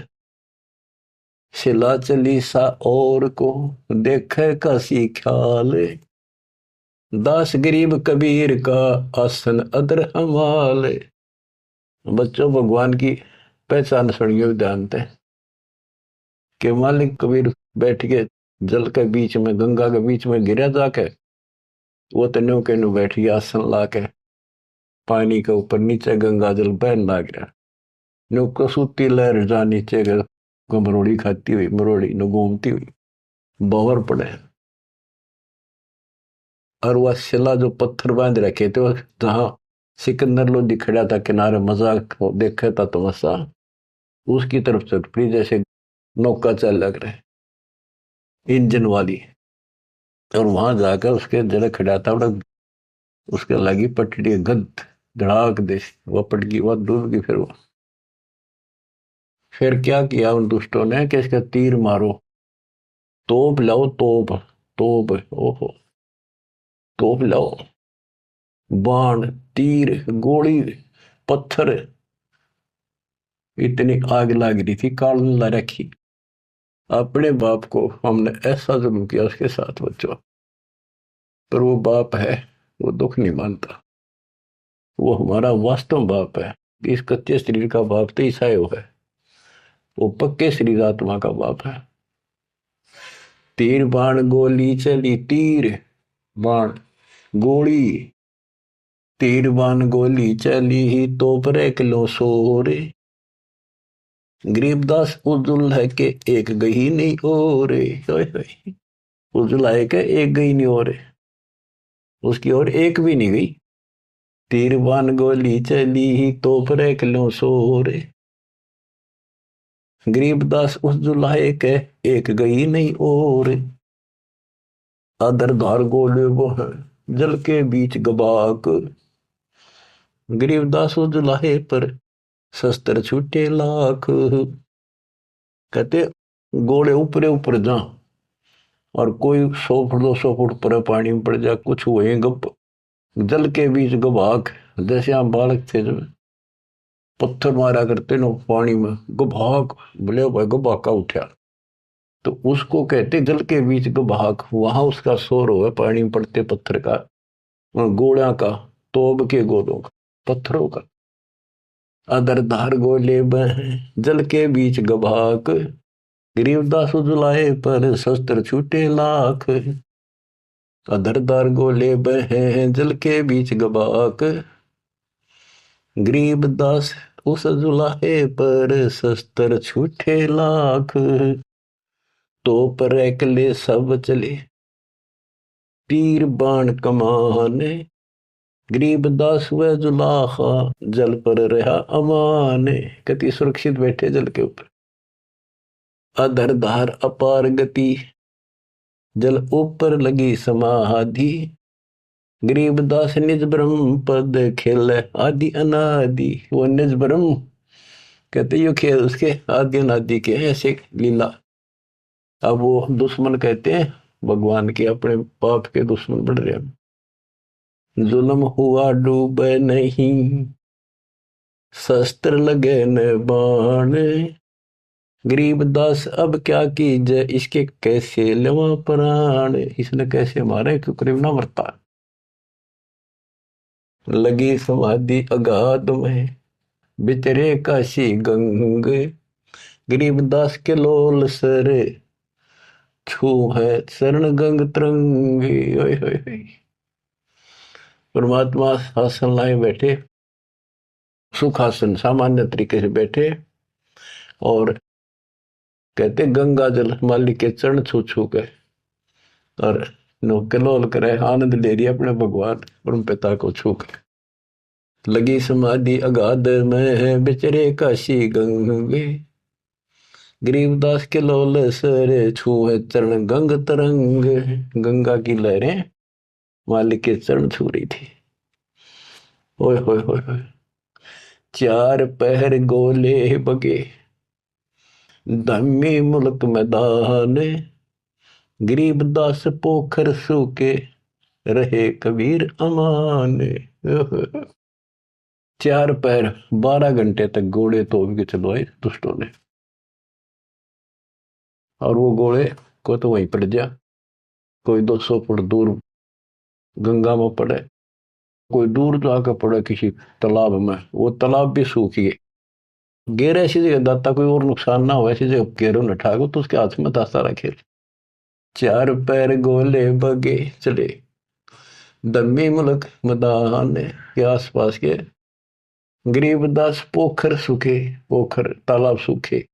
शिला चली सा और को देखे का सी ख्याल, दास गरीब कबीर का आसन अदर हमाल। बच्चों भगवान की पहचान सुनियो जानते हैं कि मालिक कबीर बैठ के जल के बीच में, गंगा के बीच में गिरा जाके, वो तो न्यू के न्यू बैठ गया आसन ला के, पानी के ऊपर नीचे गंगा जल बहन लाग रहा। न्यू कसूती लहर जा नीचे मरोड़ी खाती हुई, मरोड़ी न घूमती हुई बावर पड़े। और वह शिला जो पत्थर बांध रखे थे, जहां सिकंदर लोधी खड़ा था किनारे मजाक देखा था तमाशा, उसकी तरफ चल पड़ी जैसे नौका चल लग रहे इंजन वाली। और वहां जाकर उसके जड़ खड़ा था, उसके लगी पटड़ी गद धड़ाक दे, वह पट गई, वह डूब गई। फिर क्या किया उन दुष्टों ने कि इसका तीर मारो, तोप लाओ, तोप तोप, ओहो तोप लाओ, बाण तीर गोली पत्थर, इतनी आग लग रही थी। काल ला रखी, अपने बाप को हमने ऐसा जुल्म किया उसके साथ बच्चों, पर वो बाप है, वो दुख नहीं मानता, वो हमारा वास्तव बाप है। इस कच्चे शरीर का बाप तो ईसाई है, वो पक्के शरीर आत्मा का बाप है। तीर बाण गोली चली, तीर बाण गोली, तीर बाण गोली चली ही तो पर किलो सोरे, गरीबदास उजुल है के एक गई नहीं और, उजुल है के एक गई नहीं और, उसकी और एक भी नहीं गई। तीर बाण गोली चली ही तो पर किलो सोरे, गरीबदास उस जुलाहे के एक गई नहीं और, अदर धार गोले वो है जल के बीच गबाक, गरीबदास उस जुलाहे पर शस्त्र छूटे लाख। कहते गोले ऊपरे ऊपर जा, और कोई 100 फुट 200 फुट पर पानी में पड़ जा, कुछ हुए गप, जल के बीच गबाक, जैसे हम बालक थे जब पत्थर मारा करते नो पानी में, गभाक बोले भाई गभाका उठा, तो उसको कहते जल के बीच गभाक। वहां उसका शोर हुआ पानी में पड़ते पत्थर का, गोला का, तोब के गोलों का, पत्थरों का। अदर धार गोले बह जल के बीच गभाक, गरीबदास उजलाए पर शस्त्र छूटे लाख। अदर धार गोले बह जल के बीच गभाक, गरीबदास उस जुलाहे पर शस्त्र छूटे लाख। तो पर एकले सब चले तीर बाण कमाने, गरीबदास व जुलाहा जल पर रहा अमान। कति सुरक्षित बैठे जल के ऊपर। अधर धार अपार गति जल ऊपर लगी समाधि, गरीबदास निज ब्रह्म पद खेल आदि अनादि। वो निज ब्रह्म कहते यो खेल उसके आदि अनादि के ऐसे लीला। अब वो दुश्मन कहते हैं भगवान के, अपने पाप के दुश्मन बढ़ रहे हैं। जुल्म हुआ डूब नहीं शस्त्र लगे न बाण, गरीबदास अब क्या कीजिए इसके कैसे लवा प्राण। इसने कैसे मारे क्यों करीब ना मरता। लगी समाधि अगाध में बितरे काशी गंग, गरीबदास के लोल सर छू है शरण गंग तरंगी। परमात्मा आसन लाए बैठे, सुखासन सामान्य तरीके से बैठे, और कहते गंगा जल मालिक के चरण छू छू के और नोकलोल करे, आनंद ले रही अपने भगवान परम पिता को छू के। लगी समाधि अगाध में है बिचरे काशी गंगे, गरीबदास के लोल सर छू है चरण गंग तरंग। गंगा की लहरें मालिक के चरण छू रही थी। ओए होए होए होए। चार पहर गोले बगे धम्मी मुल्क मैदान, गरीबदास पोखर सूके रहे कबीर अमान। 4 पैर 12 घंटे तक घोड़े तोड़ के चलवाए दुष्टों ने, और वो घोड़े को तो वहीं पड़ गया। कोई 200 फुट दूर गंगा में पड़े, कोई दूर जाकर पड़े किसी तालाब में, वो तालाब भी सूख गए। गेर ऐसी जगह दाता कोई और नुकसान ना हो, ऐसी जगह गेरो न ठाको तो उसके हाथ में दाता रखे। 4 पैर गोले बगे चले दम्मी मुल्क मैदान के आसपास के, गरीबदास पोखर सूखे, पोखर तालाब सूखे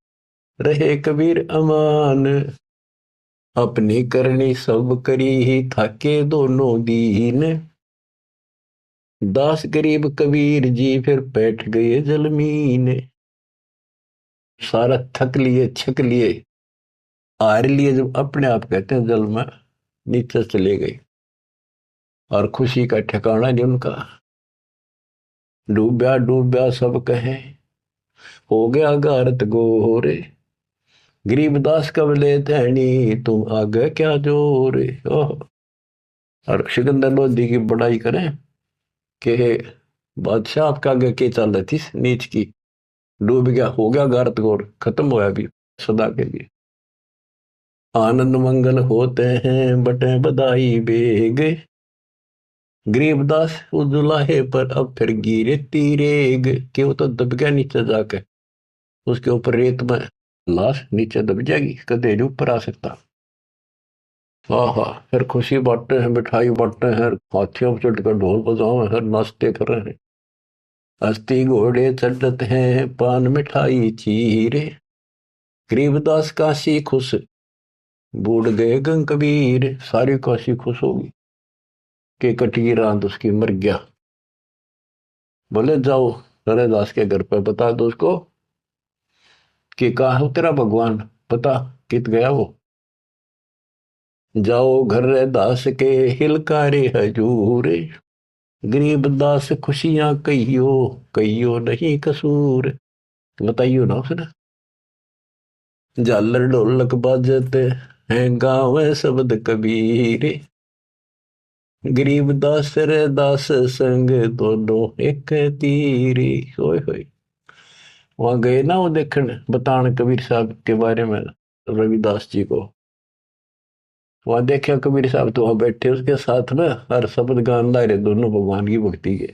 रहे कबीर अमान। अपनी करनी सब करी ही थाके दोनों दीन, दास गरीब कबीर जी फिर बैठ गए जलमीन। सारा थक लिए छक लिए हार लिए, जब अपने आप कहते हैं जल में नीचे चले गए, और खुशी का ठिकाना नहीं उनका। डूब्या डूब्या सब कहे हो गया गारत गोरे, गरीबदास कब ले धैनी तुम आगे क्या जोरे। और सिकंदर लोधी की बड़ाई करें कि बादशाह आपका आगे के चल रही थी नीच की, डूब गया, हो गया गारत गोर, खत्म होया भी सदा के लिए। आनंद मंगल होते हैं बटे बधाई बेग, गरीबदास उस दुलाहे पर अब फिर गिरे तीरेग। कि वो तो दब गया नीचे जाके, उसके ऊपर रेत में लाश नीचे दब जाएगी, कदे नहीं ऊपर आ सकता। हाँ, फिर खुशी बांटते हैं, मिठाई बांटते हैं, हाथियों पर चढ़कर ढोल बजाओ हैं, नाचते कर रहे हैं। अस्थि घोड़े चढ़ते हैं पान मिठाई चीरे, गरीबदास काशी खुश बूढ़ गए गंग कबीर। सारी काशी खुश होगी कि कटी रात उसकी मर गया। बोले जाओ हरेदास के घर पे बता दो उसको कि कहा हो तेरा भगवान, पता कित गया वो। जाओ घर दास के हिलकारे हजूर, गरीब दास खुशियां कहियो कहियो नहीं कसूर। बताइयो ना उसने। झालर ढोलक बाजते हैं गाँव शब्द कबीर, गरीब दास रे दास संग दोनों एक तीरी। होय होय। वहां गए ना वो देखने बताने कबीर साहब के बारे में, रविदास जी को। वहां देखा कबीर साहब तो वहां बैठे उसके साथ में, हर शब्द गान ला रहे दोनों भगवान की भक्ति के।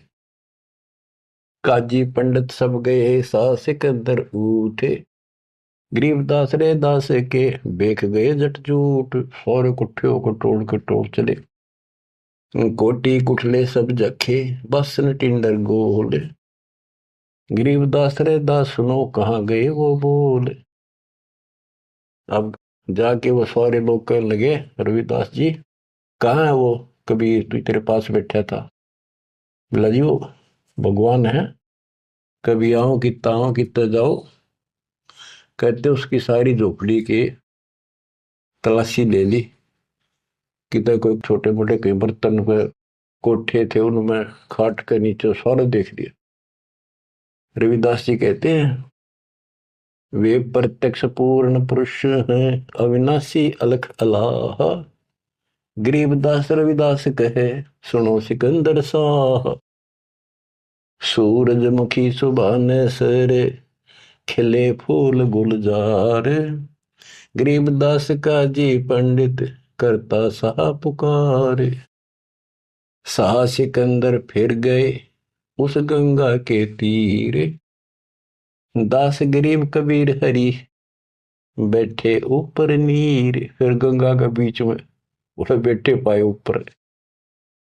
काजी पंडित सब गए सा सिकंदर उठे, गरीबदास रे दास के बेख गए जट जूट। सारे कुठे होकर टोल के टोल चले, कोटी कुठले सब जखे, बसन टिंडर गोले। गरीबदास रे दास सुनो कहाँ गए वो बोले। अब जाके वो सारे लोग कहने लगे, रविदास जी कहाँ है वो कबीर तू तेरे पास बैठा था। बोला जी वो भगवान है, कभी आओ कितना आओ कितना जाओ। कहते उसकी सारी झोपड़ी की तलाशी ले ली, कितने कोई छोटे मोटे कई बर्तन पे कोठे थे उनमें खाट के नीचे सारा देख लिया। रविदास जी कहते हैं वे प्रत्यक्ष पूर्ण पुरुष हैं, अविनाशी अलख अलाह। गरीबदास रविदास कहे सुनो सिकंदर साह। सूरजमुखी सुबह ने सरे, खिले फूल गुलजार। गरीबदास का जी पंडित करता सा पुकार। सा सिकंदर फिर गए उस गंगा के तीर। दास गरीब कबीर हरि बैठे ऊपर नीर। फिर गंगा के बीच में उसे बैठे पाए ऊपर।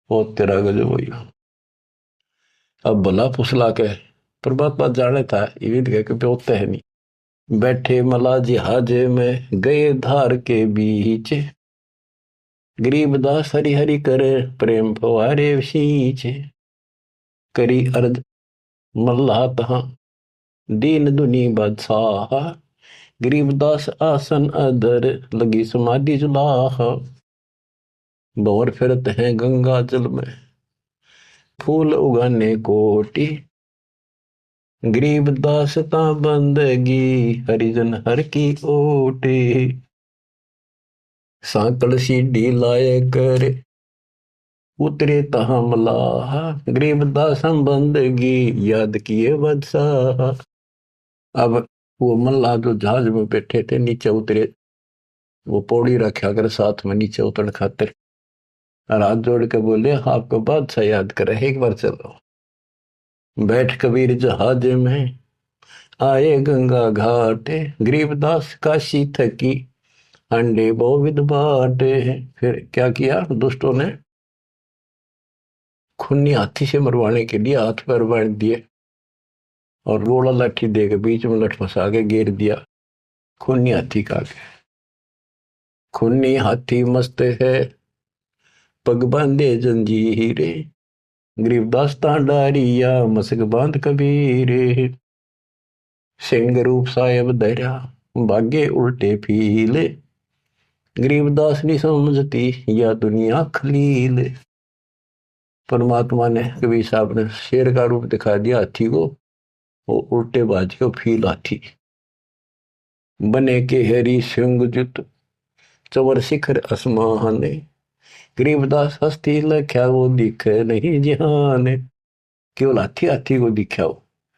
बहुत तेरा गजब हुई। अब भला फुसला के परमात्मा जाने था ये के होते है नहीं। बैठे मला जिहाज में गए धार के बीच। गरीबदास हरि हरि करे प्रेम फवारे सींच। करी अर्ज मल्ला तहा दीन दुनी बादशाह। गरीबदास आसन अधर लगी समाधि जुलाह। भंवर फिरत हैं गंगा जल में फूल उगाने कोटि। गरीबदास ता बंदगी हरिजन हर की ओटी। सांकल सीढ़ी लाए कर उतरे तहा मलाह। गरीबदास हम बंदगी याद किए बदशाह। अब वो मल्लाह जो जहाज में बैठे थे नीचे उतरे, वो पौड़ी रखा कर साथ में नीचे उतरने खातिर, और हाथ जोड़ के बोले आपको बादशाह याद करे एक बार चलो। बैठ कबीर जहाज में आए गंगा घाट। गरीबदास काशी थकी अंडे बहुविध बाटे। फिर क्या किया दुष्टों ने, खूनी हाथी से मरवाने के लिए हाथ पैर बांध दिए और रोड़ा लाठी दे के बीच में लठ फंसा के घेर दिया। खूनी हाथी का के खूनी हाथी मस्त है पग बांधे जंजीरे। गरीबदास डारिया मसक बांध कबीरे। सिंह रूप साहेब धैर्या भागे उल्टे फीले। गरीबदास नहीं समझती या दुनिया खलील। परमात्मा ने कबीर साहब ने शेर का रूप दिखा दिया हाथी को, वो उल्टे बाज के फील हाथी बने के हरी सिंह जुत चवर शिखर आसमान। गरीबदास हस्ती लख्या वो दिखे नहीं जिहान। केवल हाथी हाथी को दिखा हो,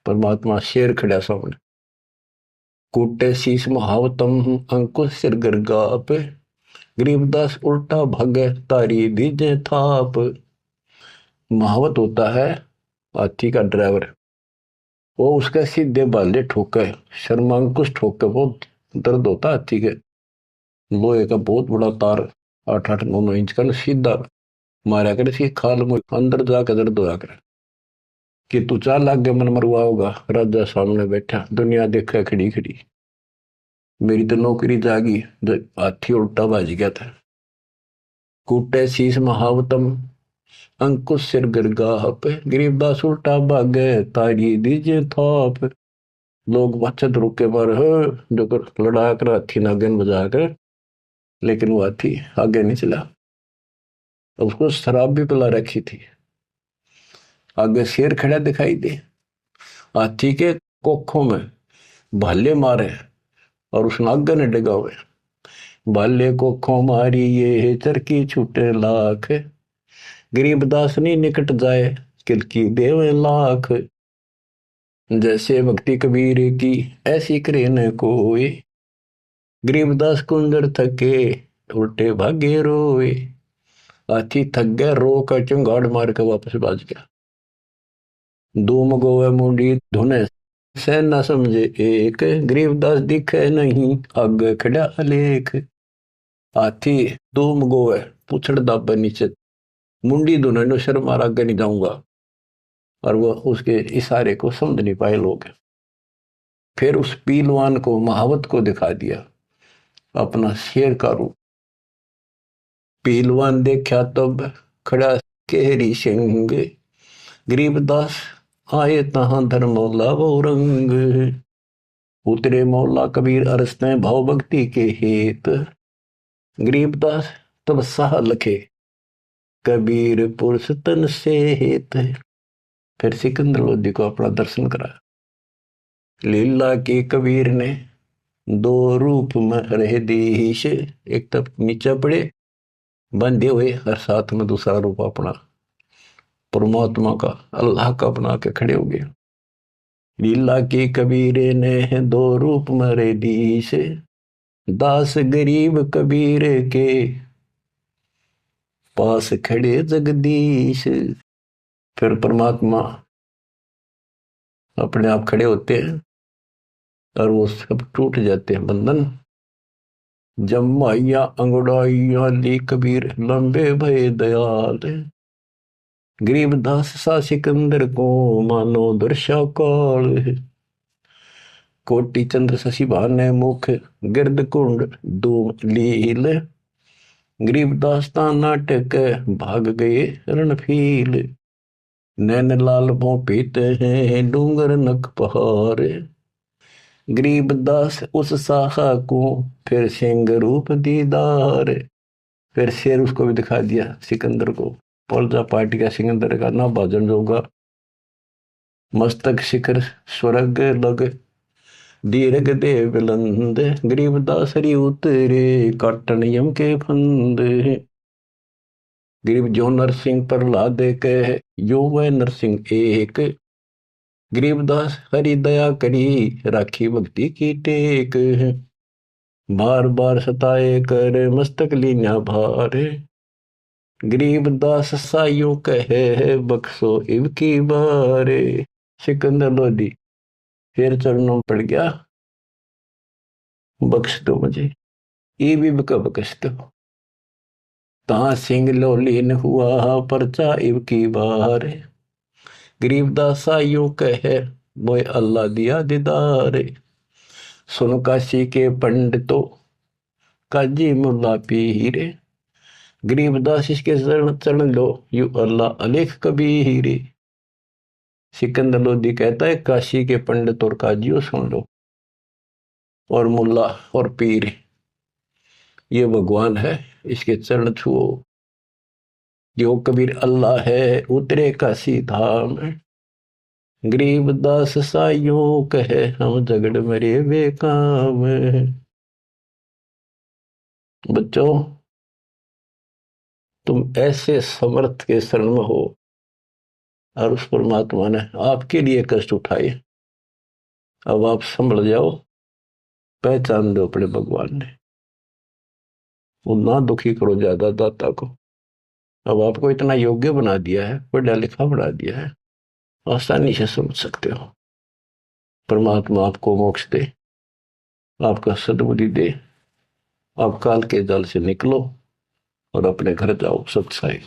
परमात्मा शेर खड़ा सामने। कूटे शीश महावतम अंकुश सिर गरगा पे। गरीबदास उल्टा भागे तारी दीजे थाप। महावत होता है हाथी का ड्राइवर, वो उसके सीधे बाले ठोके शर्मांकुश ठोके बहुत दर्द होता है हाथी के। लोहे का बहुत बड़ा तार 8-8-9-9 इंच का सीधा मारा करे सी खाल में अंदर जाकर दर्द होया करे कि तू चाल लाग गया मन मरवा होगा। राजा सामने बैठा दुनिया देखा खड़ी खड़ी, मेरी तो नौकरी जागी। हाथी उल्टा बाज गया था। कूटे शीश महावतम अंकुश सिर गरगाह पे। गरीबदास उल्टा भागे तारी दीजे थाप। लोग बचत रुके पर जो कर लड़ा कर हाथी नागन बजा कर, लेकिन वो हाथी आगे नहीं चला। उसको शराब भी पिला रखी थी। आगे शेर खड़ा दिखाई दे, हाथी के कोखों में भाले मारे और उस नागन ने डगा हुए। भाले कोखों मारी ये चरकी छूटे लाख। गरीबदास नहीं निकट जाए किलकी देवे लाख। जैसे भक्ति कबीर की ऐसी करे न कोई, गरीबदास कुंदर थके उल्टे भागे रोए। हाथी थक गया, रो कर चंगाड़ मार के वापस भाज गया। धूम गोवे मुंडी धुने सह न समझे एक, गरीबदास दिखे नहीं आगे खड़ा अलेख। हाथी धूम गोवे पूछड़ दाबे नीचे, मुंडी धुने नो शर्म मार आगे नहीं जाऊंगा। और वो उसके इशारे को समझ नहीं पाए लोग। फिर उस पीलवान को महावत को दिखा दिया अपना शेर का रूप। पीलवान देखा तब खड़ा केहरी सिंह, गरीबदास आए तहां धर्मौला वो रंग। उतरे मौला कबीर अरसते भाव भक्ति के हेत, गरीबदास तब साह लखे कबीर पुरुष तन से हेत। फिर सिकंदर लोधी को अपना दर्शन कराया। लीला के कबीर ने दो रूप में रह दीश, एक तब नीचे पड़े बंधे हुए और साथ में दूसरा रूप अपना परमात्मा का अल्लाह का बना के खड़े हो गए। लीला के कबीर ने दो रूप में रह दीश, दास गरीब कबीर के पास खड़े जगदीश। फिर परमात्मा अपने आप खड़े होते हैं और वो सब टूट जाते हैं बंधन। जमाइया अंगड़ाइया ली कबीर लंबे भय दयाल, गरीबदास सा सिकंदर को मानो दर्शा काल। कोटि चंद्र शशि भाने मुख गिरद कुंड धूम लील, गरीबदास ता नाटक भाग गए रणफील। नैन लाल भों पीते हैं डूंगर नक पहाड़, गरीबदास उस साहा को फिर सिंह रूप दीदार। फिर शेर उसको भी दिखा दिया सिकंदर को। पलजा पार्टी का सिकंदर का ना भाजन जोगा, मस्तक शिखर स्वर्ग लग दीर्घ देव बुलंद, गरीबदास हरि उतरे काटन यम के फंद। गरीब जो नरसिंह प्रहलाद कह यो वह नरसिंह एक, गरीबदास हरि दया करी राखी भक्ति की टेक। बार बार सताए कर मस्तक लीना भार, गरीबदास साइयों कहे बख्शो इव की बारे। सिकंदर लोधी फिर चरणों में पड़ गया, बख्श दो मुझे, ये भी बख्श दो। ता सिंह लोलीन हुआ परचा इव की बार, गरीबदास साइयों कहे मोए अल्लाह दिया दीदार। सुन काशी के पंडितों काजी मुल्ला पीर, गरीबदास इसके चरण लो यू अल्लाह अलेख कबीर। सिकंदर लोधी कहता है काशी के पंडित और काजियों सुन लो, और मुल्ला और पीर ये भगवान है, इसके चरण छुओ। जो कबीर अल्लाह है उतरे काशी धाम, गरीबदास साइयों कहे हम झगड़ मरे बेकाम। बच्चों तुम ऐसे समर्थ के शरण में हो और उस परमात्मा ने आपके लिए कष्ट उठाए। अब आप संभल जाओ, पहचान दो अपने भगवान ने। वो ना दुखी करो ज्यादा दाता को। अब आपको इतना योग्य बना दिया है, पढ़ा लिखा बना दिया है, आसानी से समझ सकते हो। परमात्मा आपको मोक्ष दे, आपका सद्बुद्धि दे। आप काल के जाल से निकलो और अपने घर जाओ सत्साई।